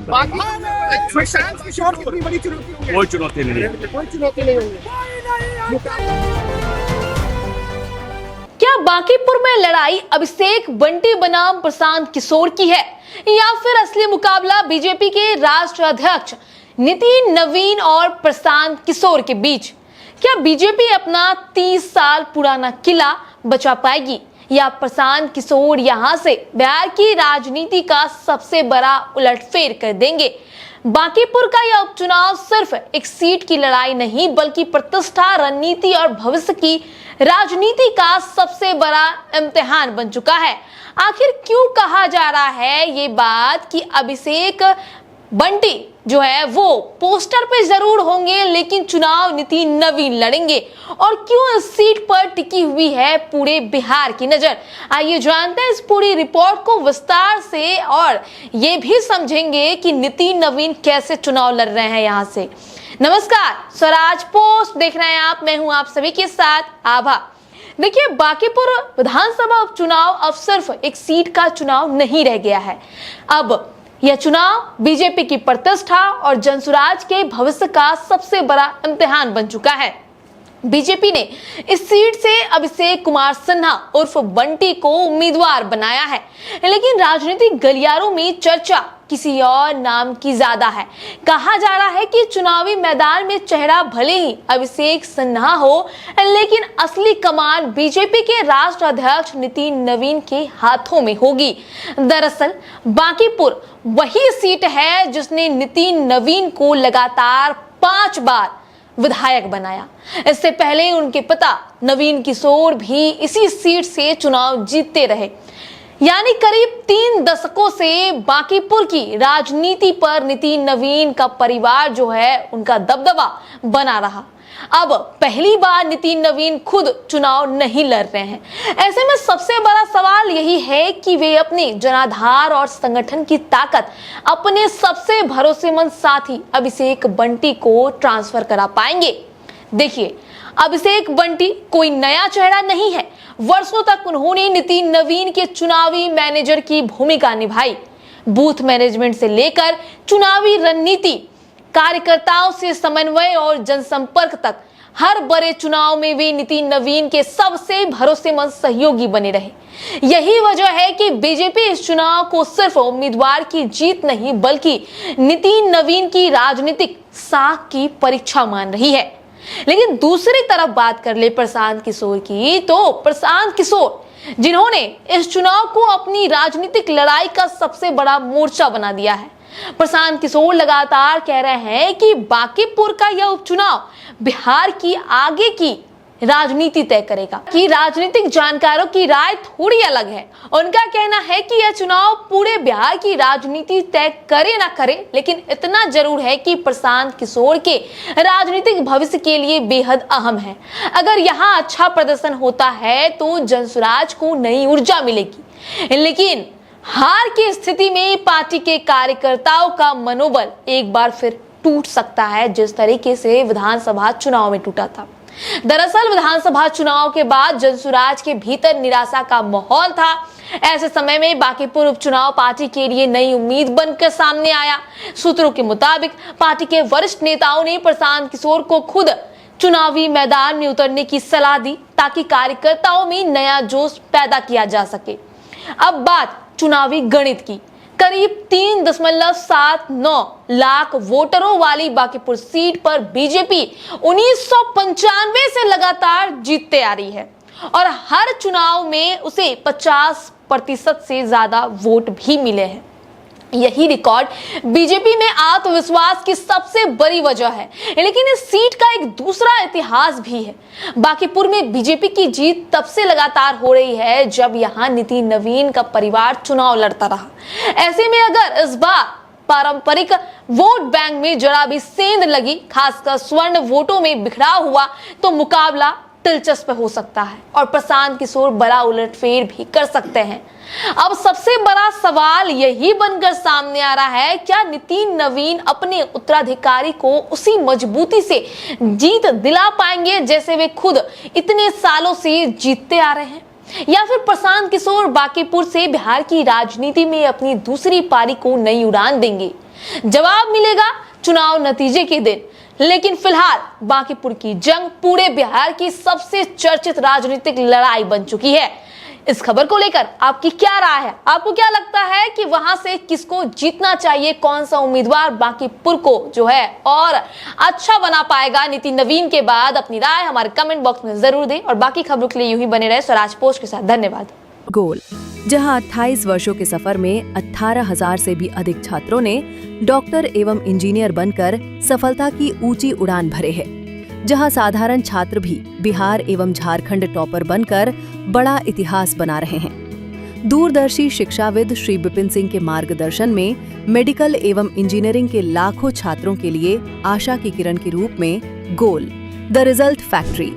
बाकी प्रशांत किशोर कितनी बड़ी चुनौती होगी? कोई चुनौती नहीं है। कोई चुनौती नहीं होगी। क्या बांकीपुर में लड़ाई अभिषेक बंटी बनाम प्रशांत किशोर की है, या फिर असली मुकाबला बीजेपी के राष्ट्रीय अध्यक्ष नितिन नवीन और प्रशांत किशोर के बीच? क्या बीजेपी अपना 30 साल पुराना किला बचा पाएगी, या प्रशांत किशोर यहां से बिहार की राजनीति का सबसे बड़ा उलटफेर कर देंगे? बांकीपुर का यह उपचुनाव सिर्फ एक सीट की लड़ाई नहीं, बल्कि प्रतिष्ठा, रणनीति और भविष्य की राजनीति का सबसे बड़ा इम्तिहान बन चुका है। आखिर क्यों कहा जा रहा है ये बात कि अभिषेक बंटी जो है वो पोस्टर पे जरूर होंगे, लेकिन चुनाव नितिन नवीन लड़ेंगे? और क्यों इस सीट पर टिकी हुई है पूरे बिहार की नजर? आइए जानते हैं इस पूरी रिपोर्ट को विस्तार से, और ये भी समझेंगे कि नितिन नवीन कैसे चुनाव लड़ रहे हैं यहां से। नमस्कार, स्वराज पोस्ट देख रहे हैं आप, मैं हूं आप सभी के साथ आभा। देखिए, बांकीपुर विधानसभा उपचुनाव अब सिर्फ एक सीट का चुनाव नहीं रह गया है। अब यह चुनाव बीजेपी की प्रतिष्ठा और जनसुराज के भविष्य का सबसे बड़ा इम्तिहान बन चुका है। बीजेपी ने इस सीट से अभिषेक कुमार सिन्हा उर्फ बंटी को उम्मीदवार बनाया है, लेकिन राजनीतिक गलियारों में चर्चा किसी और नाम की ज्यादा है। कहा जा रहा है कि चुनावी मैदान में चेहरा भले ही अभिषेक सिन्हा हो, लेकिन असली कमान बीजेपी के राष्ट्रीय अध्यक्ष नितिन नवीन के हाथों में होगी। दरअसल बांकीपुर वही सीट है जिसने नितिन नवीन को लगातार 5 बार विधायक बनाया। इससे पहले उनके पिता नवीन किशोर भी इसी सीट से चुनाव जीतते रहे। यानी करीब 3 दशकों से बांकीपुर की राजनीति पर नितिन नवीन का परिवार जो है उनका दबदबा बना रहा। अब पहली बार नितिन नवीन खुद चुनाव नहीं लड़ रहे हैं। ऐसे में सबसे बड़ा सवाल यही है कि वे अपने जनाधार और संगठन की ताकत अपने सबसे भरोसेमंद साथी अभिषेक बंटी को ट्रांसफर करा पाएंगे। देखिए, अभिषेक बंटी कोई नया चेहरा नहीं है। वर्षों तक उन्होंने नितिन नवीन के चुनावी मैनेजर की भूमिका निभाई। बूथ मैनेजमेंट से लेकर चुनावी रणनीति, कार्यकर्ताओं से समन्वय और जनसंपर्क तक हर बड़े चुनाव में वे नितिन नवीन के सबसे भरोसेमंद सहयोगी बने रहे। यही वजह है कि बीजेपी इस चुनाव को सिर्फ उम्मीदवार की जीत नहीं, बल्कि नितिन नवीन की राजनीतिक साख की परीक्षा मान रही है। लेकिन दूसरी तरफ बात कर ले प्रशांत किशोर की, तो प्रशांत किशोर जिन्होंने इस चुनाव को अपनी राजनीतिक लड़ाई का सबसे बड़ा मोर्चा बना दिया है। प्रशांत किशोर लगातार कह रहे हैं कि बांकीपुर का यह उपचुनाव बिहार की आगे की राजनीति तय करेगा। कि राजनीतिक जानकारों की राय थोड़ी अलग है। उनका कहना है कि यह चुनाव पूरे बिहार की राजनीति तय करे ना करे, लेकिन इतना जरूर है कि प्रशांत किशोर के राजनीतिक भविष्य के लिए बेहद अहम है। अगर यहाँ अच्छा प्रदर्शन होता है तो जनसुराज को नई ऊर्जा मिलेगी, लेकिन हार की स्थिति में पार्टी के कार्यकर्ताओं का मनोबल एक बार फिर टूट सकता है, जिस तरीके से विधानसभा चुनाव में टूटा था। दरअसल विधानसभा चुनाव के बाद जनसुराज के भीतर निराशा का माहौल था। ऐसे समय में बांकीपुर उपचुनाव पार्टी के लिए नई उम्मीद बनकर सामने आया। सूत्रों के मुताबिक पार्टी के वरिष्ठ नेताओं ने प्रशांत किशोर को खुद चुनावी मैदान में उतरने की सलाह दी, ताकि कार्यकर्ताओं में नया जोश पैदा किया जा सके। अब बात चुनावी गणित की। करीब 3.79 लाख वोटरों वाली बांकीपुर सीट पर बीजेपी 1995 से लगातार जीतते आ रही है, और हर चुनाव में उसे 50% से ज्यादा वोट भी मिले हैं। यही रिकॉर्ड बीजेपी में आत्मविश्वास की सबसे बड़ी वजह है। लेकिन इस सीट का एक दूसरा इतिहास भी है। बांकीपुर में बीजेपी की जीत तब से लगातार हो रही है जब यहां नितिन नवीन का परिवार चुनाव लड़ता रहा। ऐसे में अगर इस बार पारंपरिक वोट बैंक में जरा भी सेंध लगी, खासकर स्वर्ण वोटों में बिखरा हुआ, तो मुकाबला दिलचस्प हो सकता है और प्रशांत किशोर बड़ा उलटफेर भी कर सकते हैं। अब सबसे बड़ा सवाल यही बनकर सामने आ रहा है, क्या नितिन नवीन अपने उत्तराधिकारी को उसी मजबूती से जीत दिला पाएंगे जैसे वे खुद इतने सालों से जीतते आ रहे हैं, या फिर प्रशांत किशोर बांकीपुर से बिहार की राजनीति में अपनी दूसरी पारी को नई उड़ान देंगे? जवाब मिलेगा चुनाव नतीजे के दिन। लेकिन फिलहाल बांकीपुर की जंग पूरे बिहार की सबसे चर्चित राजनीतिक लड़ाई बन चुकी है। इस खबर को लेकर आपकी क्या राय है? आपको क्या लगता है कि वहां से किसको जीतना चाहिए? कौन सा उम्मीदवार बांकीपुर को जो है और अच्छा बना पाएगा नितिन नवीन के बाद? अपनी राय हमारे कमेंट बॉक्स में जरूर दें और बाकी खबरों के लिए यूं ही बने रहे स्वराज पोस्ट के साथ। धन्यवाद। गोल, जहां 28 वर्षों के सफर में 18,000 से भी अधिक छात्रों ने डॉक्टर एवं इंजीनियर बनकर सफलता की ऊंची उड़ान भरे है, जहां साधारण छात्र भी बिहार एवं झारखंड टॉपर बनकर बड़ा इतिहास बना रहे हैं। दूरदर्शी शिक्षाविद श्री विपिन सिंह के मार्गदर्शन में मेडिकल एवं इंजीनियरिंग के लाखों छात्रों के लिए आशा की किरण के रूप में गोल, द रिजल्ट फैक्ट्री